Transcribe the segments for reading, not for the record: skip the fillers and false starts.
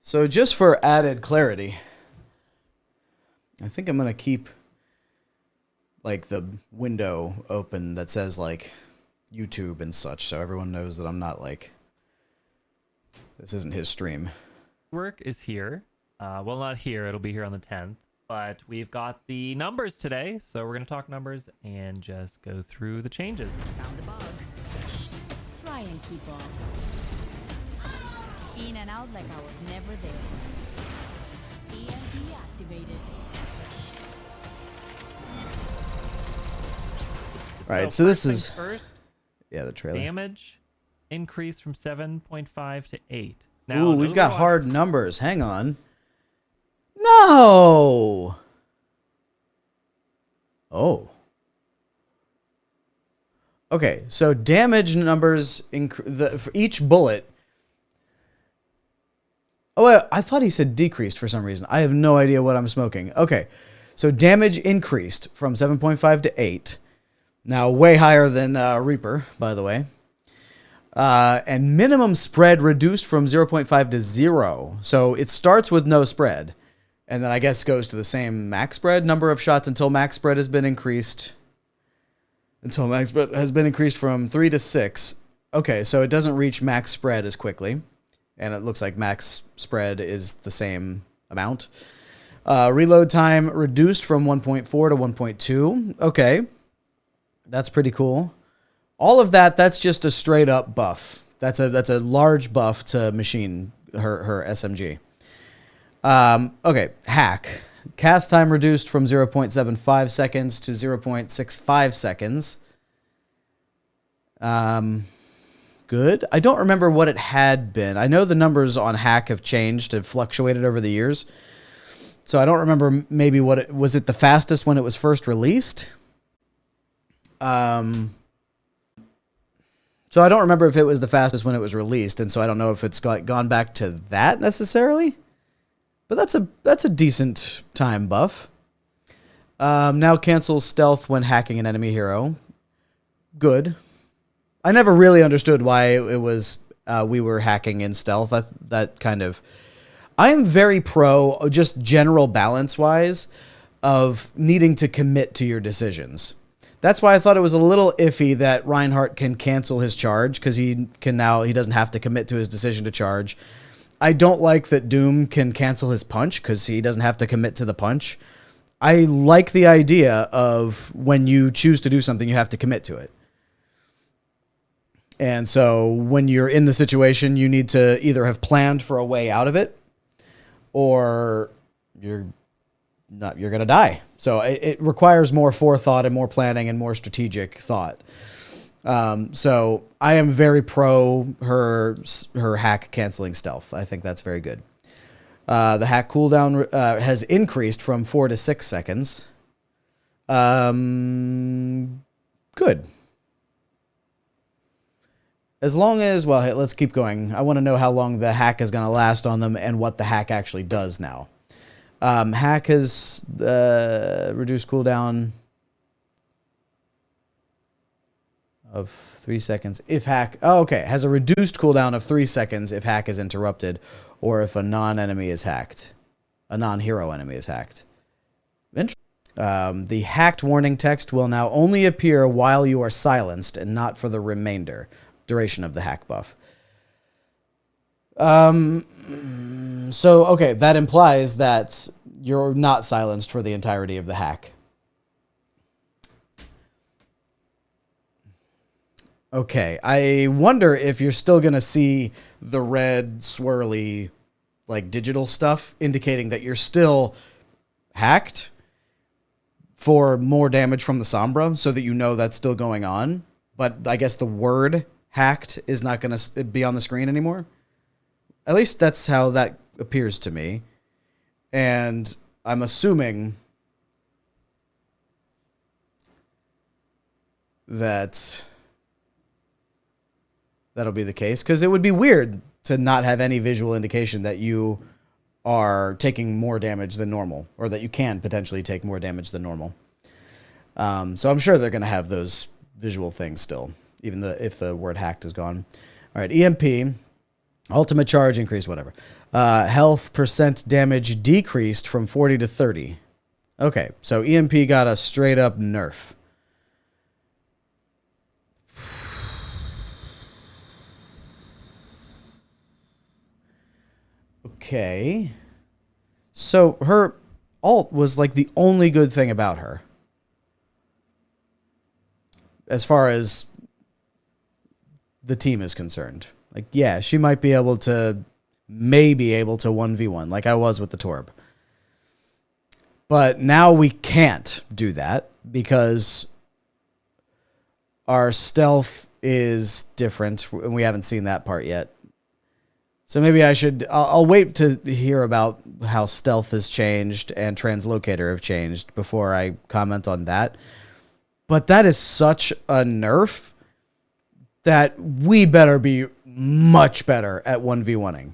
So just for added clarity, I think I'm going to keep like the window open that says like YouTube and such, so everyone knows that I'm not like, this isn't his stream. Rework is here. Well, not here. It'll be here on the 10th. But we've got the numbers today, so we're going to talk numbers and just go through the changes. Found the bug. Try and keep up. In and out like I was never there. EMP activated. All right, so this is first. Yeah, the trailer. Damage increased from 7.5 to 8. Now, Ooh, we've got hard numbers. Hang on. No. Oh. Okay, so damage numbers for each bullet. Oh, I thought he said decreased for some reason. I have no idea what I'm smoking. Okay, so damage increased from 7.5 to 8. Now, way higher than Reaper, by the way. And minimum spread reduced from 0.5 to 0. So it starts with no spread. And then I guess goes to the same max spread. Number of shots until max spread has been increased. Until max spread has been increased from 3 to 6. Okay, so it doesn't reach max spread as quickly. And it looks like max spread is the same amount. Reload time reduced from 1.4 to 1.2. Okay. That's pretty cool. All of that's just a straight up buff. That's a large buff to machine her SMG. Okay, hack. Cast time reduced from 0.75 seconds to 0.65 seconds. Good. I don't remember what it had been. I know the numbers on hack have changed, have fluctuated over the years. So I don't remember maybe what it was. It the fastest when it was first released? So I don't remember if it was the fastest when it was released, and so I don't know if it's gone back to that necessarily. But that's a decent time buff. Now cancels stealth when hacking an enemy hero. Good. I never really understood why it was we were hacking in stealth. That kind of... I am very pro, just general balance-wise, of needing to commit to your decisions. That's why I thought it was a little iffy that Reinhardt can cancel his charge, because he doesn't have to commit to his decision to charge. I don't like that Doom can cancel his punch, because he doesn't have to commit to the punch. I like the idea of when you choose to do something, you have to commit to it. And so when you're in the situation, you need to either have planned for a way out of it, or you're going to die. So it requires more forethought and more planning and more strategic thought. So I am very pro her hack canceling stealth. I think that's very good. The hack cooldown has increased from 4 to 6 seconds. Good. As long as, well, hey, let's keep going. I want to know how long the hack is going to last on them and what the hack actually does now. Hack has reduced cooldown of 3 seconds. If hack... Oh, okay. Has a reduced cooldown of 3 seconds if hack is interrupted or if a non-enemy is hacked. A non-hero enemy is hacked. The hacked warning text will now only appear while you are silenced and not for the remainder duration of the hack buff. So, okay, that implies that you're not silenced for the entirety of the hack. Okay, I wonder if you're still going to see the red swirly, like, digital stuff indicating that you're still hacked for more damage from the Sombra, so that you know that's still going on. But I guess the word hacked is not going to be on the screen anymore. At least that's how that appears to me. And I'm assuming that that'll be the case, because it would be weird to not have any visual indication that you are taking more damage than normal, or that you can potentially take more damage than normal. So I'm sure they're going to have those visual things still, even if the word hacked is gone. All right, EMP Ultimate charge increased, whatever. Health percent damage decreased from 40 to 30. Okay, so EMP got a straight up nerf. Okay. So her ult was like the only good thing about her. As far as the team is concerned. Like, yeah, she might be able to, maybe able to 1v1 like I was with the Torb. But now we can't do that because our stealth is different and we haven't seen that part yet. So maybe I'll wait to hear about how stealth has changed and translocator have changed before I comment on that. But that is such a nerf that we better be much better at 1v1ing.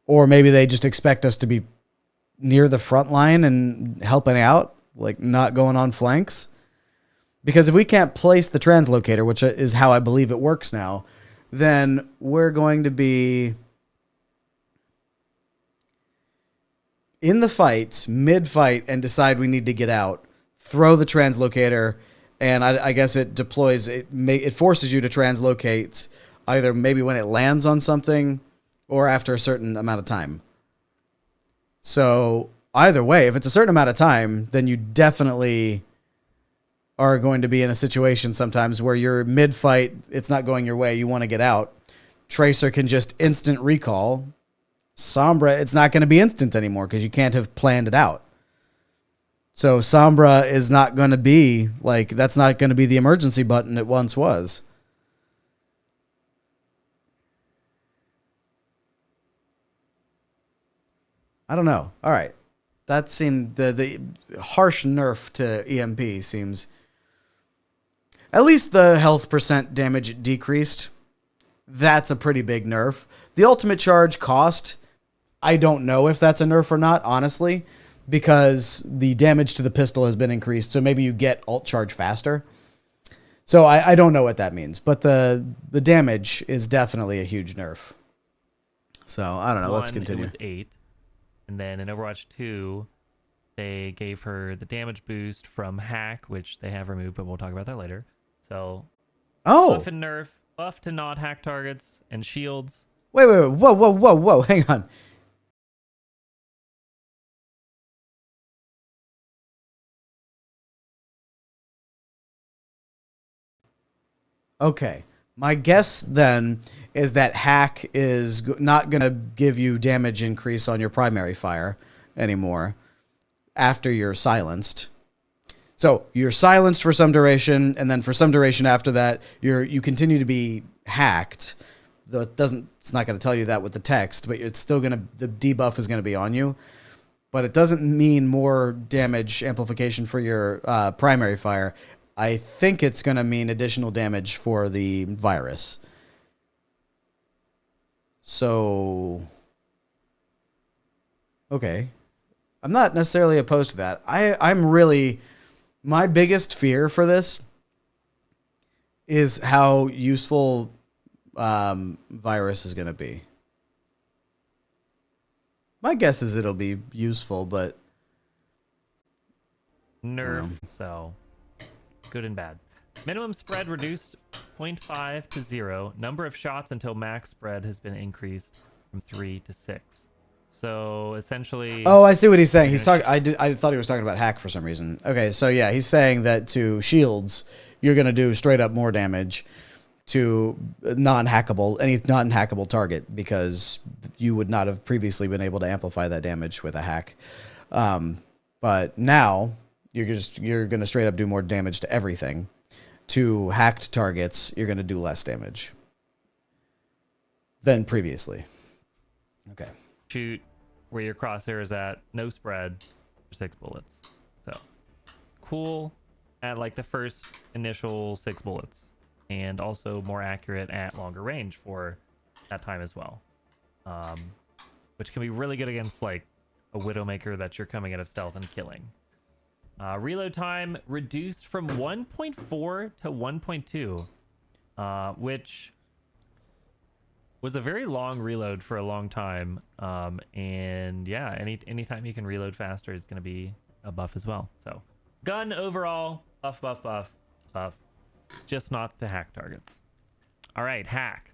Or maybe they just expect us to be near the front line and helping out, like not going on flanks. Because if we can't place the translocator, which is how I believe it works now, then we're going to be in the fight, mid-fight, and decide we need to get out. Throw the translocator, and I guess it deploys, it forces you to translocate either maybe when it lands on something or after a certain amount of time. So either way, if it's a certain amount of time, then you definitely are going to be in a situation sometimes where you're mid-fight, it's not going your way, you want to get out. Tracer can just instant recall. Sombra, it's not going to be instant anymore because you can't have planned it out. So Sombra is not going to be, like, that's not going to be the emergency button it once was. I don't know. All right. That seemed, the harsh nerf to EMP seems... At least the health percent damage decreased. That's a pretty big nerf. The ultimate charge cost, I don't know if that's a nerf or not, honestly, because the damage to the pistol has been increased, so maybe you get ult charge faster. So I don't know what that means, but the damage is definitely a huge nerf. So I don't know. Let's continue. It was 8, and then in Overwatch 2, they gave her the damage boost from hack, which they have removed, but we'll talk about that later. So, buff and nerf, buff to not hack targets and shields. Wait, whoa, hang on. Okay, my guess then is that hack is not going to give you damage increase on your primary fire anymore after you're silenced. So you're silenced for some duration, and then for some duration after that, you continue to be hacked. Though it's not going to tell you that with the text, but it's still the debuff is going to be on you. But it doesn't mean more damage amplification for your primary fire. I think it's going to mean additional damage for the virus. So, okay. I'm not necessarily opposed to that. I'm really... My biggest fear for this is how useful virus is going to be. My guess is it'll be useful, but... Nerf, so good and bad. Minimum spread reduced 0.5 to 0. Number of shots until max spread has been increased from 3 to 6. So essentially... Oh, I see what he's saying. He's talking. I thought he was talking about hack for some reason. Okay, so yeah, he's saying that to shields, you're going to do straight up more damage to any non-hackable target because you would not have previously been able to amplify that damage with a hack. But now you're going to straight up do more damage to everything. To hacked targets, you're going to do less damage than previously. Okay. Shoot where your crosshair is at, no spread for 6 bullets. So cool at like the first initial 6 bullets, and also more accurate at longer range for that time as well, which can be really good against like a Widowmaker that you're coming out of stealth and killing. Reload time reduced from 1.4 to 1.2, which was a very long reload for a long time. And yeah, anytime you can reload faster is going to be a buff as well. So gun overall, buff, buff, buff, buff. Just not to hack targets. All right, hack.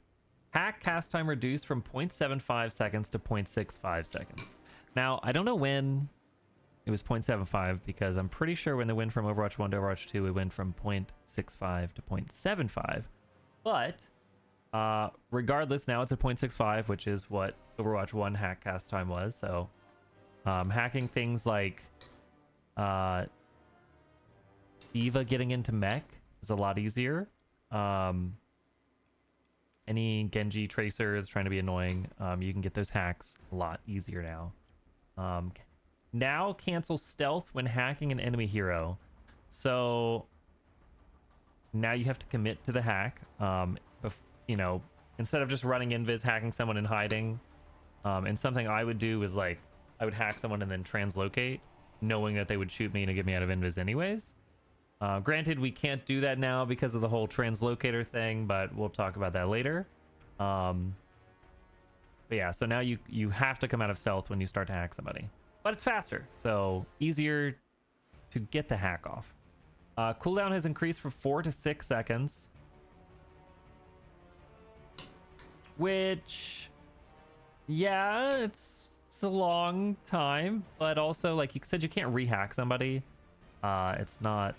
Hack cast time reduced from 0.75 seconds to 0.65 seconds. Now, I don't know when it was 0.75 because I'm pretty sure when they went from Overwatch 1 to Overwatch 2, it went from 0.65 to 0.75. But regardless, now it's at 0.65, which is what Overwatch 1 hack cast time was. So hacking things like Diva getting into mech is a lot easier. Any Genji Tracer that's trying to be annoying, you can get those hacks a lot easier now. Now cancel stealth when hacking an enemy hero. So now you have to commit to the hack. You know, instead of just running invis, hacking someone and hiding. And something I would do is like, I would hack someone and then translocate, knowing that they would shoot me to get me out of invis anyways. Granted, we can't do that now because of the whole translocator thing, but we'll talk about that later. But yeah, so now you have to come out of stealth when you start to hack somebody. But it's faster, so easier to get the hack off. Cooldown has increased from 4 to 6 seconds. Which, yeah, it's a long time, but also, like you said, you can't rehack somebody. It's not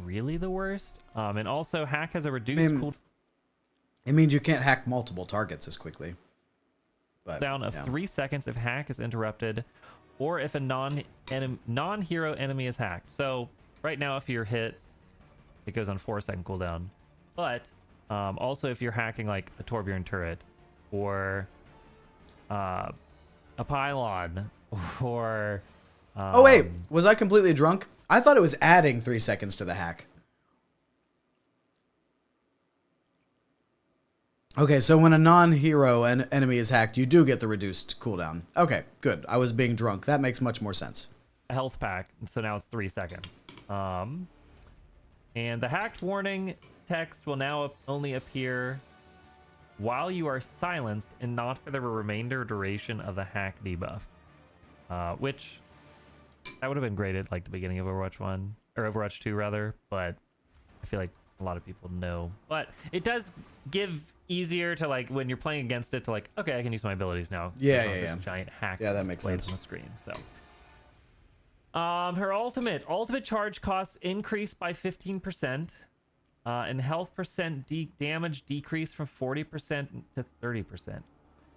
really the worst. And also hack has a reduced cooldown. It means you can't hack multiple targets as quickly. But, Down of 3 seconds if hack is interrupted, or if a non-hero enemy is hacked. So right now, if you're hit, it goes on 4-second cooldown. But also if you're hacking like a Torbjorn turret, or a pylon, or oh wait, was I completely drunk? I thought it was adding 3 seconds to the hack. Okay, so when a non-hero enemy is hacked, you do get the reduced cooldown. Okay, good. I was being drunk. That makes much more sense. a health pack, so now it's 3 seconds. And the hacked warning text will now only appear while you are silenced and not for the remainder duration of the hack debuff. Which that would have been great at like the beginning of Overwatch 1 or Overwatch 2 rather, but I feel like a lot of people know. But it does give easier to like when you're playing against it to like, okay, I can use my abilities now. Yeah. Giant hack. Yeah, that makes sense. On the screen. So, her ultimate charge costs increased by 15%, and health percent damage decreased from 40% to 30%.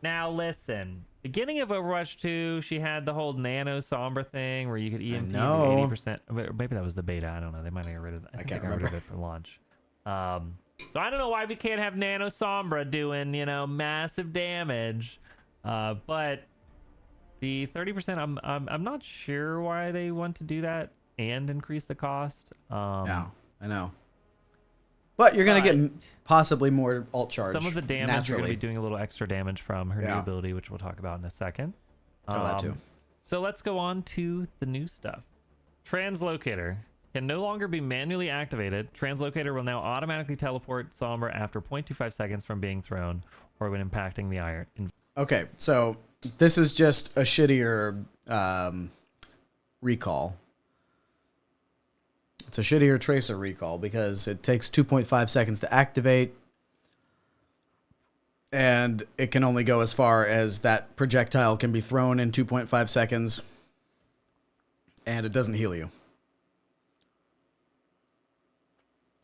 Now listen, beginning of Overwatch 2, she had the whole nano Sombra thing where you could EMP 80%. Maybe that was the beta. I don't know. They might have got rid of that. I think they got rid of it for launch. So I don't know why we can't have nano Sombra doing, massive damage. But the 30%, I'm not sure why they want to do that and increase the cost. No, I know. But you're going to get possibly more alt charge. Some of the damage naturally. you're going to be doing a little extra damage from her new ability, which we'll talk about in a second. That too. So let's go on to the new stuff. Translocator can no longer be manually activated. Translocator will now automatically teleport Sombra after 0.25 seconds from being thrown or when impacting the iron. Okay, so this is just a shittier recall. It's a shittier Tracer recall because it takes 2.5 seconds to activate, and it can only go as far as that projectile can be thrown in 2.5 seconds, and it doesn't heal you.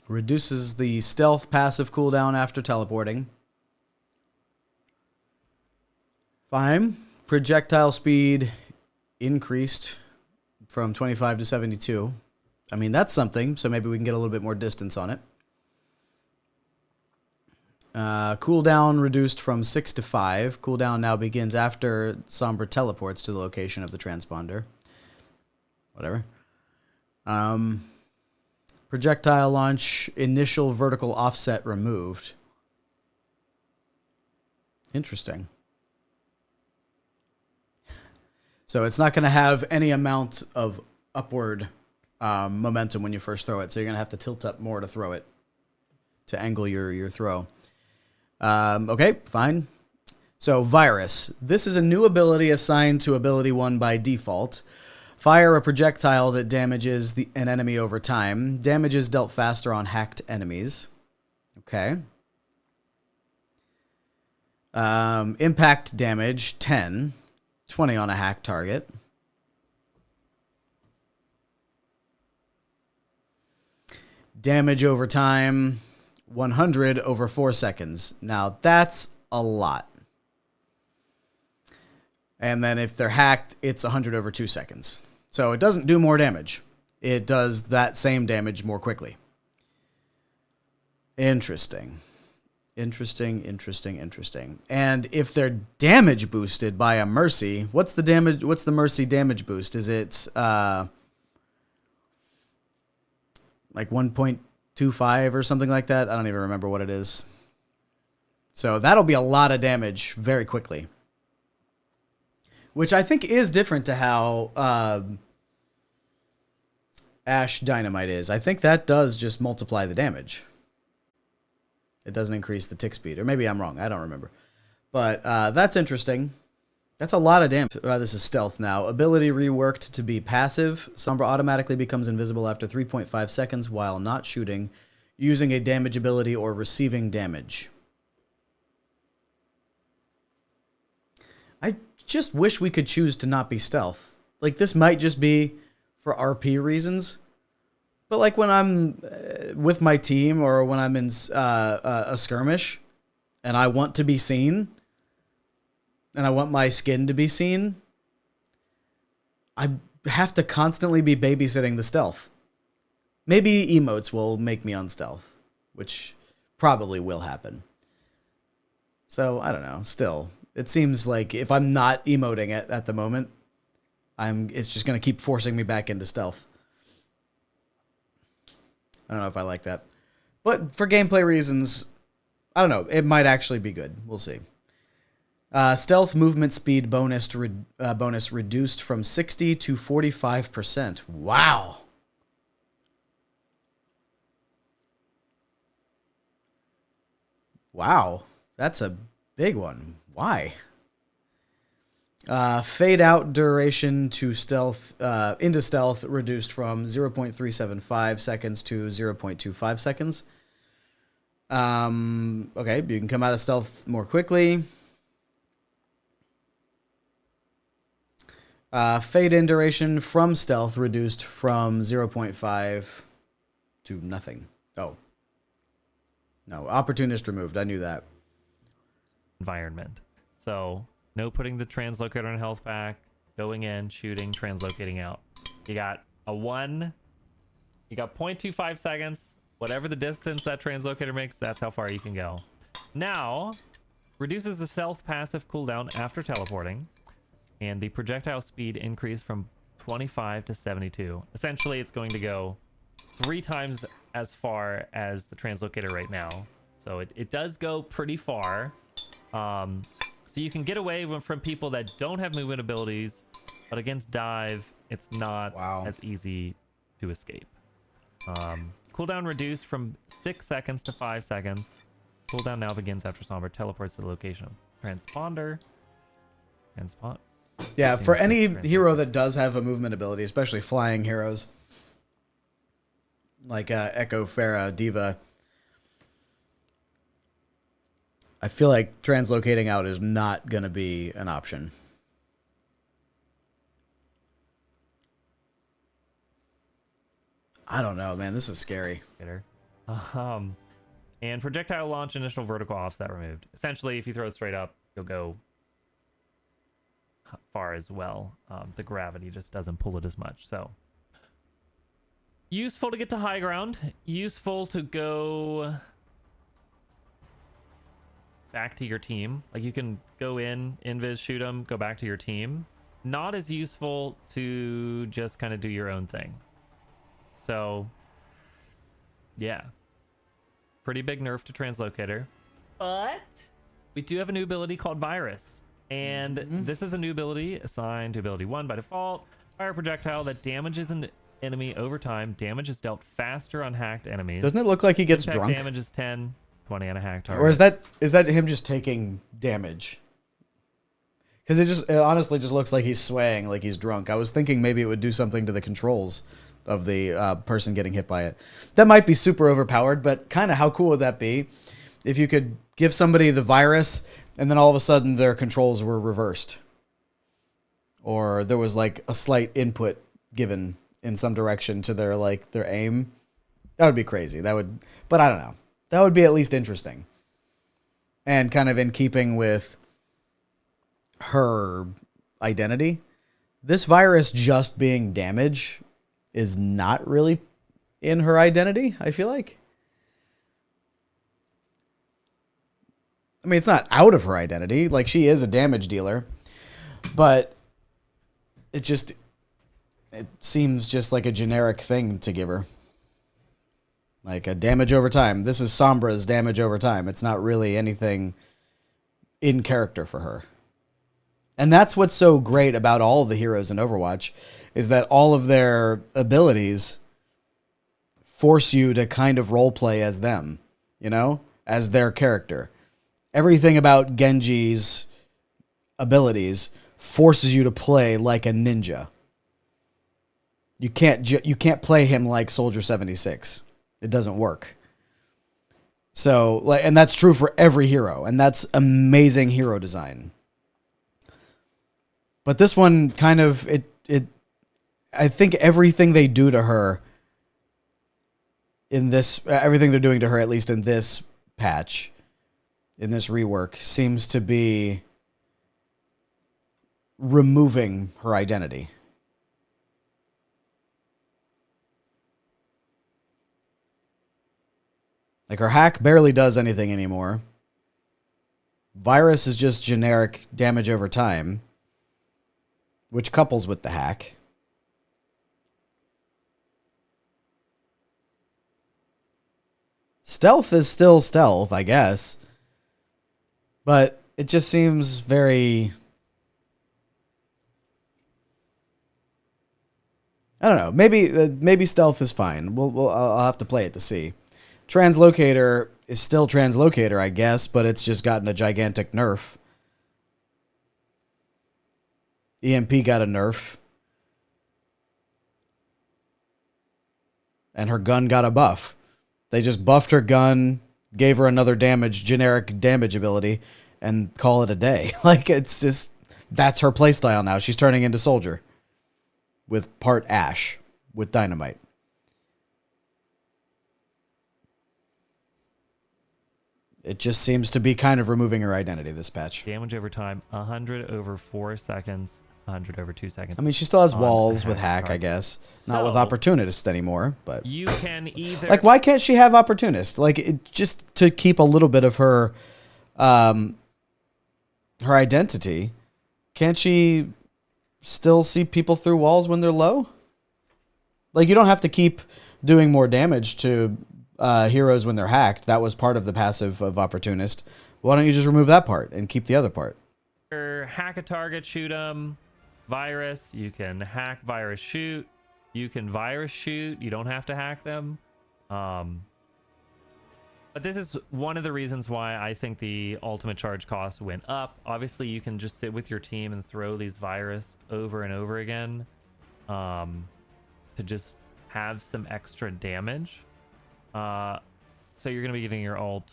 Reduces the stealth passive cooldown after teleporting. Fine. Projectile speed increased from 25 to 72. I mean, that's something, so maybe we can get a little bit more distance on it. Cooldown reduced from 6 to 5. Cooldown now begins after Sombra teleports to the location of the transponder. Whatever. Projectile launch, initial vertical offset removed. Interesting. So it's not going to have any amount of upward momentum when you first throw it, so you're going to have to tilt up more to throw it, to angle your throw. Okay, fine. So, Virus. This is a new ability assigned to Ability 1 by default. Fire a projectile that damages an enemy over time. Damage is dealt faster on hacked enemies. Okay. Impact damage, 10. 20 on a hacked target. Damage over time, 100 over 4 seconds. Now, that's a lot. And then if they're hacked, it's 100 over 2 seconds. So it doesn't do more damage. It does that same damage more quickly. Interesting. Interesting. And if they're damage boosted by a mercy, what's the mercy damage boost? Is it like 1.25 or something like that? I don't even remember what it is. So that'll be a lot of damage very quickly. Which I think is different to how Ash Dynamite is. I think that does just multiply the damage. It doesn't increase the tick speed. Or maybe I'm wrong. I don't remember. But that's interesting. That's a lot of damage. This is stealth now. Ability reworked to be passive. Sombra automatically becomes invisible after 3.5 seconds while not shooting, using a damage ability or receiving damage. I just wish we could choose to not be stealth. Like, this might just be for RP reasons. But, like, when I'm with my team or when I'm in a skirmish and I want to be seen and I want my skin to be seen, I have to constantly be babysitting the stealth. Maybe emotes will make me unstealth, which probably will happen. So, I don't know. Still, it seems like if I'm not emoting at the moment, it's just going to keep forcing me back into stealth. I don't know if I like that. But for gameplay reasons, I don't know. It might actually be good. We'll see. Stealth movement speed bonus reduced from 60 to 45%. Wow. Wow. That's a big one. Why? Fade out duration to stealth into stealth reduced from 0.375 seconds to 0.25 seconds. Okay, you can come out of stealth more quickly. Fade in duration from stealth reduced from 0.5 to nothing. Oh. No, opportunist removed. I knew that. Environment. So, no putting the translocator on health pack, going in, shooting, translocating out. You got a 1. You got 0.25 seconds. Whatever the distance that translocator makes, that's how far you can go. Now, reduces the stealth passive cooldown after teleporting. And the projectile speed increased from 25 to 72. Essentially, it's going to go 3 times as far as the translocator right now. So it does go pretty far. So you can get away from people that don't have movement abilities, but against dive, it's not as easy to escape. Cooldown reduced from 6 seconds to 5 seconds. Cooldown now begins after Sombra teleports to the location of transponder. Transpot. Yeah, for any hero that does have a movement ability, especially flying heroes, like Echo, Pharah, Diva, I feel like translocating out is not going to be an option. I don't know, man. This is scary. And projectile launch initial vertical offset removed. Essentially, if you throw it straight up, you'll go far as well. The gravity just doesn't pull it as much. So, useful to get to high ground. Useful to go back to your team. Like, you can go in, invis, shoot them, go back to your team. Not as useful to just kind of do your own thing. So, yeah. Pretty big nerf to Translocator. But we do have a new ability called Virus. And this is a new ability assigned to ability 1 by default. Fire projectile that damages an enemy over time. Damage is dealt faster on hacked enemies. Doesn't it look like he gets Impact drunk? Damage is 10. 20 on a hack target. Or is that him just taking damage? Because it honestly just looks like he's swaying, like he's drunk. I was thinking maybe it would do something to the controls of the person getting hit by it. That might be super overpowered, but kind of how cool would that be if you could give somebody the virus and then all of a sudden their controls were reversed, or there was like a slight input given in some direction to their aim. That would be crazy. But I don't know. That would be at least interesting and kind of in keeping with her identity. This virus just being damage is not really in her identity, I feel like. I mean, it's not out of her identity. Like, she is a damage dealer, but it seems just like a generic thing to give her. Like a damage over time. This is Sombra's damage over time. It's not really anything in character for her. And that's what's so great about all of the heroes in Overwatch, is that all of their abilities force you to kind of roleplay as them, as their character. Everything about Genji's abilities forces you to play like a ninja. You can't play him like Soldier 76. It doesn't work. So, and that's true for every hero, and that's amazing hero design. But this one kind of I think everything they do to her everything they're doing to her, at least in this patch, in this rework, seems to be removing her identity. Like, her hack barely does anything anymore. Virus is just generic damage over time, which couples with the hack. Stealth is still stealth, I guess. But it just seems very... I don't know. Maybe stealth is fine. I'll have to play it to see. Translocator is still Translocator, I guess, but it's just gotten a gigantic nerf. EMP got a nerf. And her gun got a buff. They just buffed her gun, gave her another generic damage ability, and call it a day. Like, it's just, that's her playstyle now. She's turning into Soldier with part Ash with Dynamite. It just seems to be kind of removing her identity, this patch. Damage over time, 100 over 4 seconds, 100 over 2 seconds. I mean, she still has walls with hack, I guess. Not with opportunist anymore, but... You can either... Like, why can't she have opportunist? Like, just to keep a little bit of her... her identity. Can't she still see people through walls when they're low? Like, you don't have to keep doing more damage to heroes when they're hacked. That was part of the passive of opportunist. Why don't you just remove that part and keep the other part? Hack a target, shoot them. Virus, you can hack, virus, shoot. You can virus shoot. You don't have to hack them. But this is one of the reasons why I think the ultimate charge cost went up. Obviously, you can just sit with your team and throw these virus over and over again to just have some extra damage. So you're going to be getting your ult.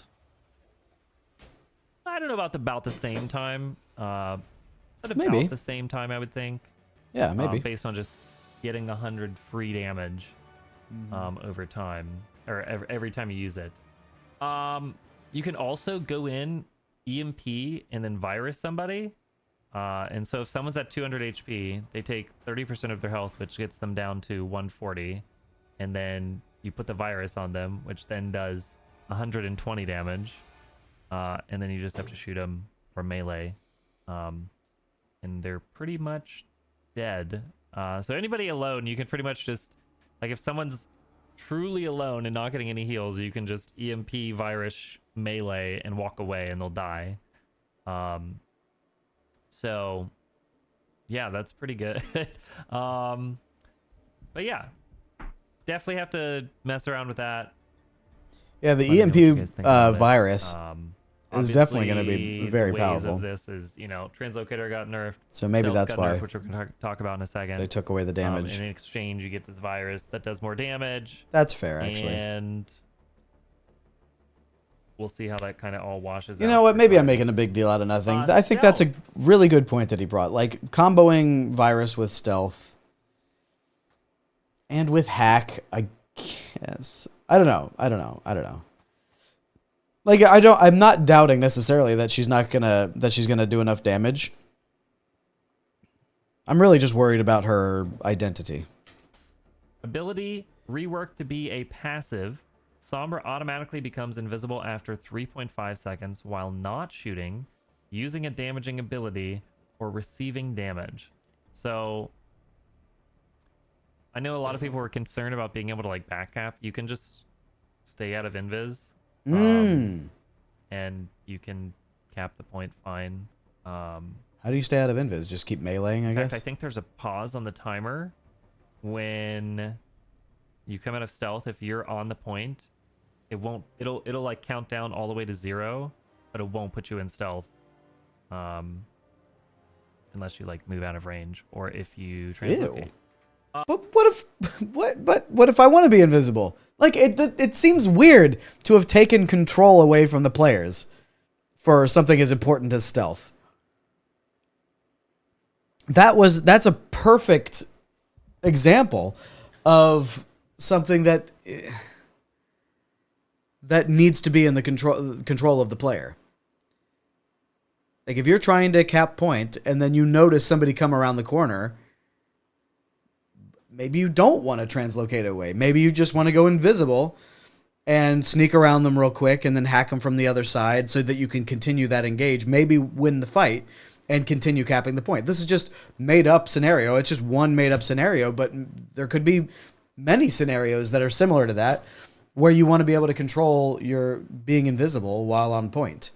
I don't know about the same time. But about maybe the same time, I would think. Yeah, maybe. Based on just getting 100 free damage over time, or every time you use it. You can also go in, EMP, and then virus somebody. And so if someone's at 200 HP, they take 30% of their health, which gets them down to 140. And then you put the virus on them, which then does 120 damage. And then you just have to shoot them or melee. And they're pretty much dead. So anybody alone, you can pretty much just... Like, if someone's truly alone and not getting any heals, you can just EMP, virus, melee, and walk away, and they'll die. So, yeah, that's pretty good. But yeah, definitely have to mess around with that. Yeah, the Let me know what you EMP guys think about it. virus is definitely going to be Obviously, very the ways powerful. of this is, Translocator got nerfed. So maybe Stealth that's got why nerfed, which we're going to talk about in a second. they took away the damage. And in exchange, you get this virus that does more damage. That's fair, actually. And we'll see how that kind of all washes out. You know what? through Maybe I'm time. making a big deal out of nothing. I think that's a Stealth. really good point that he brought. Like, comboing virus with stealth and with hack, I guess. I don't know. Like, I'm not doubting necessarily that she's gonna do enough damage. I'm really just worried about her identity. Ability rework to be a passive. Sombra automatically becomes invisible after 3.5 seconds while not shooting, using a damaging ability, or receiving damage. So I know a lot of people were concerned about being able to like backcap. You can just stay out of invis. And you can cap the point fine. How do you stay out of invis? Just keep meleeing, I guess? I think there's a pause on the timer when you come out of stealth. If you're on the point, it'll like count down all the way to 0, but it won't put you in stealth. Unless you like move out of range or if you translocate. But what if I want to be invisible? Like, it seems weird to have taken control away from the players for something as important as stealth. That's a perfect example of something that needs to be in the control of the player. Like, if you're trying to cap point and then you notice somebody come around the corner, maybe you don't want to translocate away. Maybe you just want to go invisible and sneak around them real quick and then hack them from the other side so that you can continue that engage, maybe win the fight and continue capping the point. This is just made up scenario. It's just one made up scenario, but there could be many scenarios that are similar to that where you want to be able to control your being invisible while on point.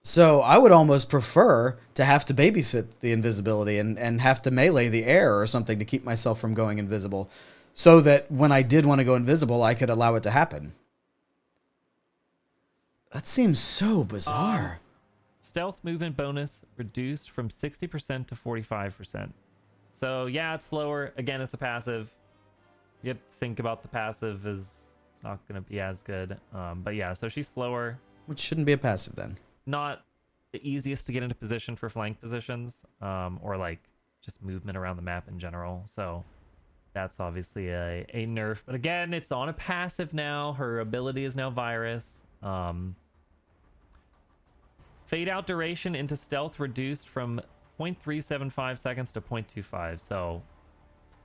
So I would almost prefer to have to babysit the invisibility and have to melee the air or something to keep myself from going invisible so that when I did want to go invisible, I could allow it to happen. That seems so bizarre. Stealth movement bonus reduced from 60% to 45%. So yeah, it's slower. Again, it's a passive. You have to think about the passive as it's not going to be as good. But yeah, so she's slower. Which shouldn't be a passive then. Not the easiest to get into position for flank positions, or like just movement around the map in general. So that's obviously a nerf. But again, it's on a passive now. Her ability is now virus. Fade out duration into stealth reduced from 0.375 seconds to 0.25. So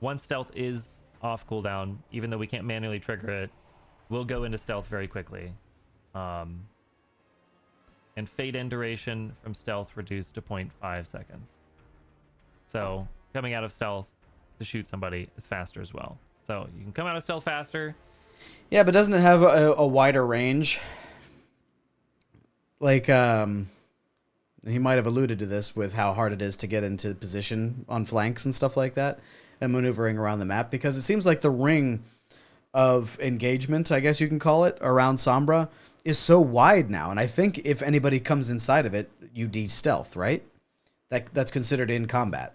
once stealth is off cooldown, even though we can't manually trigger it, we'll go into stealth very quickly. And fade in duration from stealth reduced to 0.5 seconds. So coming out of stealth to shoot somebody is faster as well. So you can come out of stealth faster. Yeah, but doesn't it have a wider range? Like, he might have alluded to this with how hard it is to get into position on flanks and stuff like that and maneuvering around the map, because it seems like the ring of engagement, I guess you can call it, around Sombra is so wide now. And I think if anybody comes inside of it, you de-stealth, right? That's considered in combat.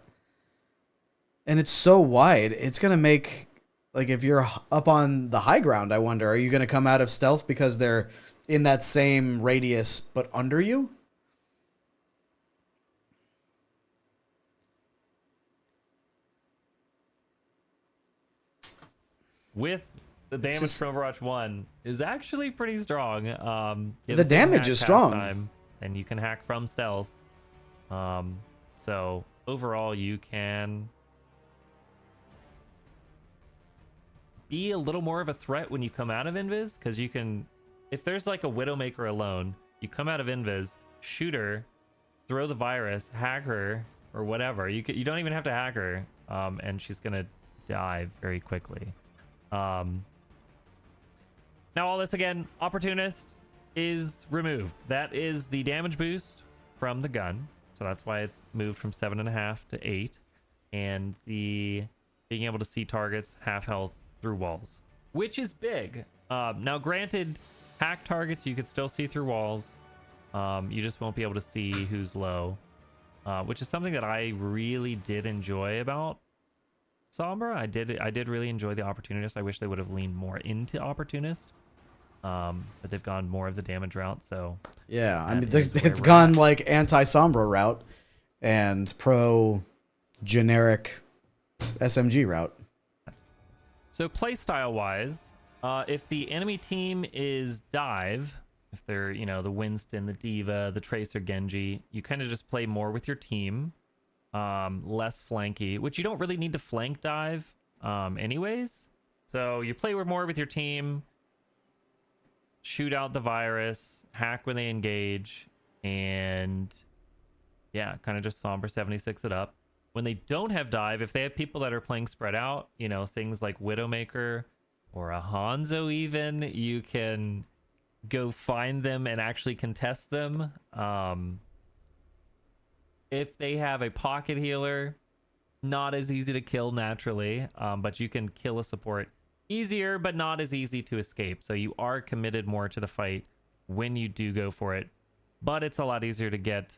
And it's so wide, it's going to make, like, if you're up on the high ground, I wonder, are you going to come out of stealth because they're in that same radius but under you? With the damage just, from Overwatch 1 is actually pretty strong. The damage is strong. Time, and you can hack from stealth. So overall, you can be a little more of a threat when you come out of invis, because you can, if there's like a Widowmaker alone, you come out of invis, shoot her, throw the virus, hack her, or whatever. You don't even have to hack her, and she's gonna die very quickly. Now all this again, Opportunist is removed. That is the damage boost from the gun. So that's why it's moved from 7.5 to 8. And the being able to see targets half health through walls. which is big. Now, granted, hack targets you could still see through walls. You just won't be able to see who's low, which is something that I really did enjoy about Sombra. I did really enjoy the Opportunist. I wish they would have leaned more into Opportunist, but they've gone more of the damage route. So yeah, I mean they've gone like anti-Sombra route and pro generic SMG route. So playstyle wise, if the enemy team is dive, if they're, you know, the Winston, the Diva, the Tracer, Genji, you kind of just play more with your team, less flanky, which you don't really need to flank dive anyways. So you play more with your team, shoot out the virus, hack when they engage, and yeah, kind of just Sombra 76 it up. When they don't have dive, if they have people that are playing spread out, you know, things like Widowmaker or a Hanzo even, you can go find them and actually contest them. If they have a pocket healer, not as easy to kill naturally, but you can kill a support easier, but not as easy to escape. So you are committed more to the fight when you do go for it, but it's a lot easier to get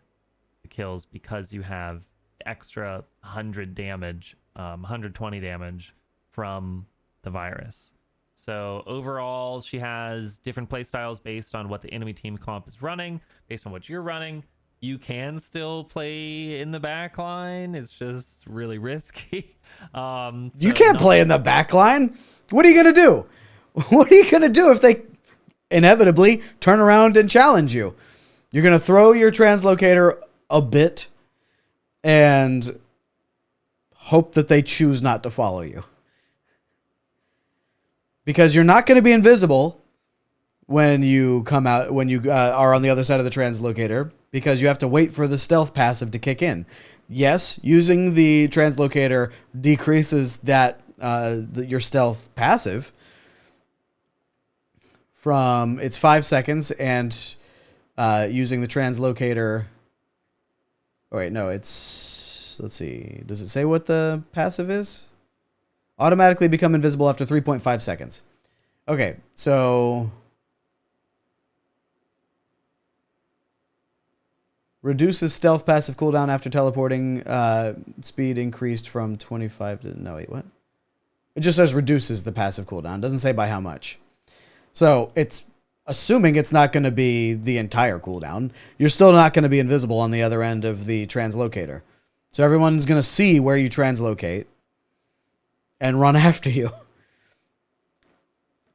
the kills because you have extra 100 damage, 120 damage from the virus. So overall, she has different playstyles based on what the enemy team comp is running, based on what you're running. You can still play in the back line. It's just really risky. You can't play in the back line. What are you going to do? What are you going to do if they inevitably turn around and challenge you? You're going to throw your translocator a bit and hope that they choose not to follow you. Because you're not going to be invisible when you come out, when you are on the other side of the translocator, because you have to wait for the stealth passive to kick in. Yes, using the translocator decreases that your stealth passive from it's 5 seconds, and using the translocator. Oh, wait, no, it's, let's see. Does it say what the passive is? Automatically become invisible after 3.5 seconds. Okay, so reduces stealth passive cooldown after teleporting. Speed increased from 25 to... No, wait, what? It just says reduces the passive cooldown. It doesn't say by how much. So it's assuming it's not going to be the entire cooldown. You're still not going to be invisible on the other end of the translocator. So everyone's going to see where you translocate and run after you.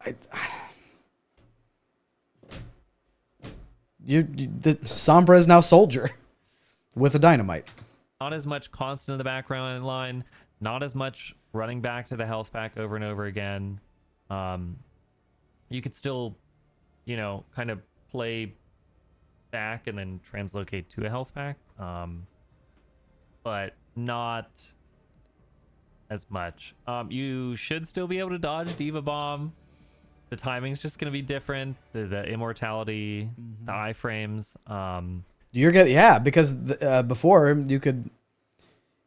The Sombra is now Soldier with a dynamite. Not as much constant in the background line, not as much running back to the health pack over and over again. You could still, you know, kind of play back and then translocate to a health pack, but not as much. You should still be able to dodge Diva Bomb. The timing's just going to be different. The immortality, the iframes. You're getting, yeah, because before you could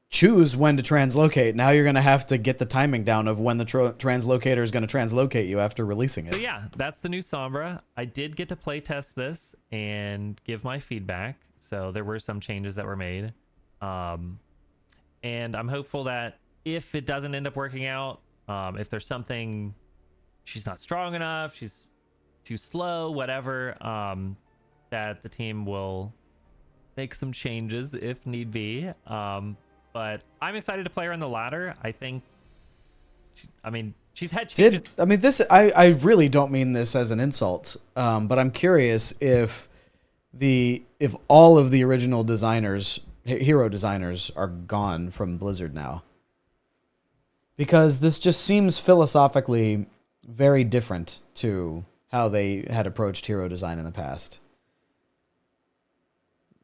choose when to translocate. Now you're going to have to get the timing down of when the translocator is going to translocate you after releasing it. So yeah, that's the new Sombra. I did get to play test this and give my feedback. So there were some changes that were made. And I'm hopeful that if it doesn't end up working out, if there's something, she's not strong enough, she's too slow, whatever, that the team will make some changes if need be. But I'm excited to play her on the ladder. I think, she's had changes. I really don't mean this as an insult, but I'm curious if all of the original designers, hero designers, are gone from Blizzard now. Because this just seems philosophically very different to how they had approached hero design in the past.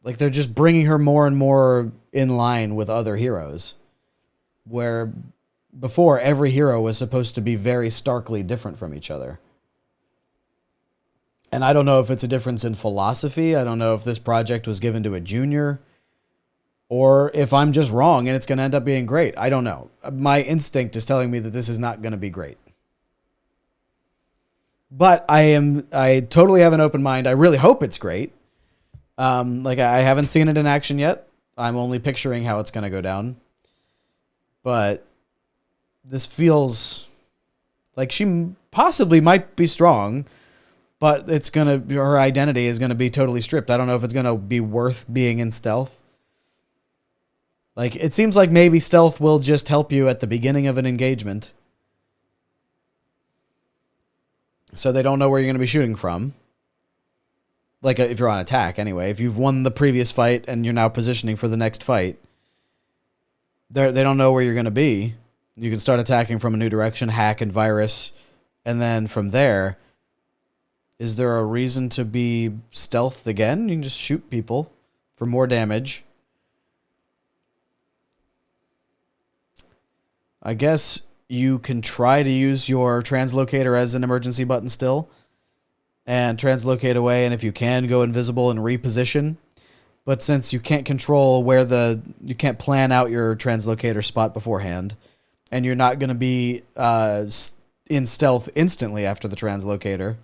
Like, they're just bringing her more and more in line with other heroes, where before every hero was supposed to be very starkly different from each other. And I don't know if it's a difference in philosophy. I don't know if this project was given to a junior, or if I'm just wrong and it's going to end up being great. I don't know. My instinct is telling me that this is not going to be great. But I totally have an open mind. I really hope it's great. Like I haven't seen it in action yet. I'm only picturing how it's going to go down. But this feels like she possibly might be strong, but her identity is going to be totally stripped. I don't know if it's going to be worth being in stealth. Like, it seems like maybe stealth will just help you at the beginning of an engagement, so they don't know where you're going to be shooting from. Like, if you're on attack, anyway. If you've won the previous fight and you're now positioning for the next fight, they don't know where you're going to be. You can start attacking from a new direction, hack and virus, and then from there, is there a reason to be stealth again? You can just shoot people for more damage. I guess you can try to use your translocator as an emergency button still, and translocate away, and if you can, go invisible and reposition. But since you can't control you can't plan out your translocator spot beforehand, and you're not going to be in stealth instantly after the translocator,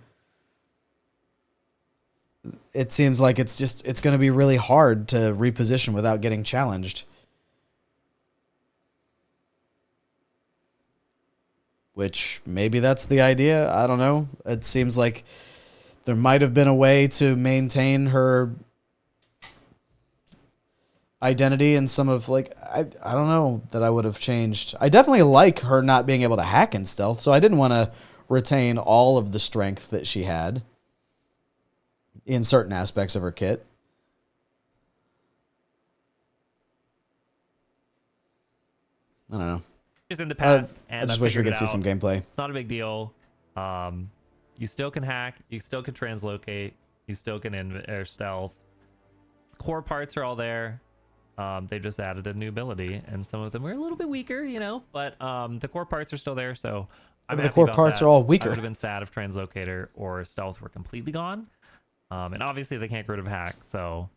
it seems like it's going to be really hard to reposition without getting challenged. Which maybe that's the idea. I don't know. It seems like there might have been a way to maintain her identity in some of, like, I don't know that I would have changed. I definitely like her not being able to hack in stealth, so I didn't want to retain all of the strength that she had in certain aspects of her kit. I don't know. Just in the past, I just wish we could see some gameplay. It's not a big deal. You still can hack, you still can translocate, you still can stealth. Core parts are all there. They just added a new ability, and some of them were a little bit weaker, but the core parts are still there, so I'm happy the core about parts that. are all weaker. I would have been sad if translocator or stealth were completely gone. And obviously they can't get rid of hack, so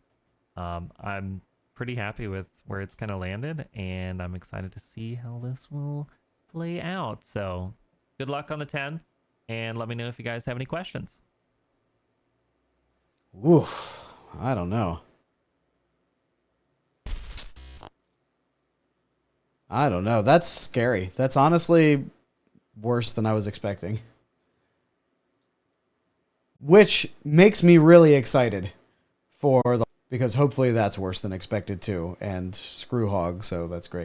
I'm pretty happy with where it's kind of landed, and I'm excited to see how this will play out. So good luck on the 10th, and let me know if you guys have any questions. Oof, I don't know. That's scary. That's honestly worse than I was expecting. Which makes me really excited because hopefully that's worse than expected too. And screw Hog, so that's great.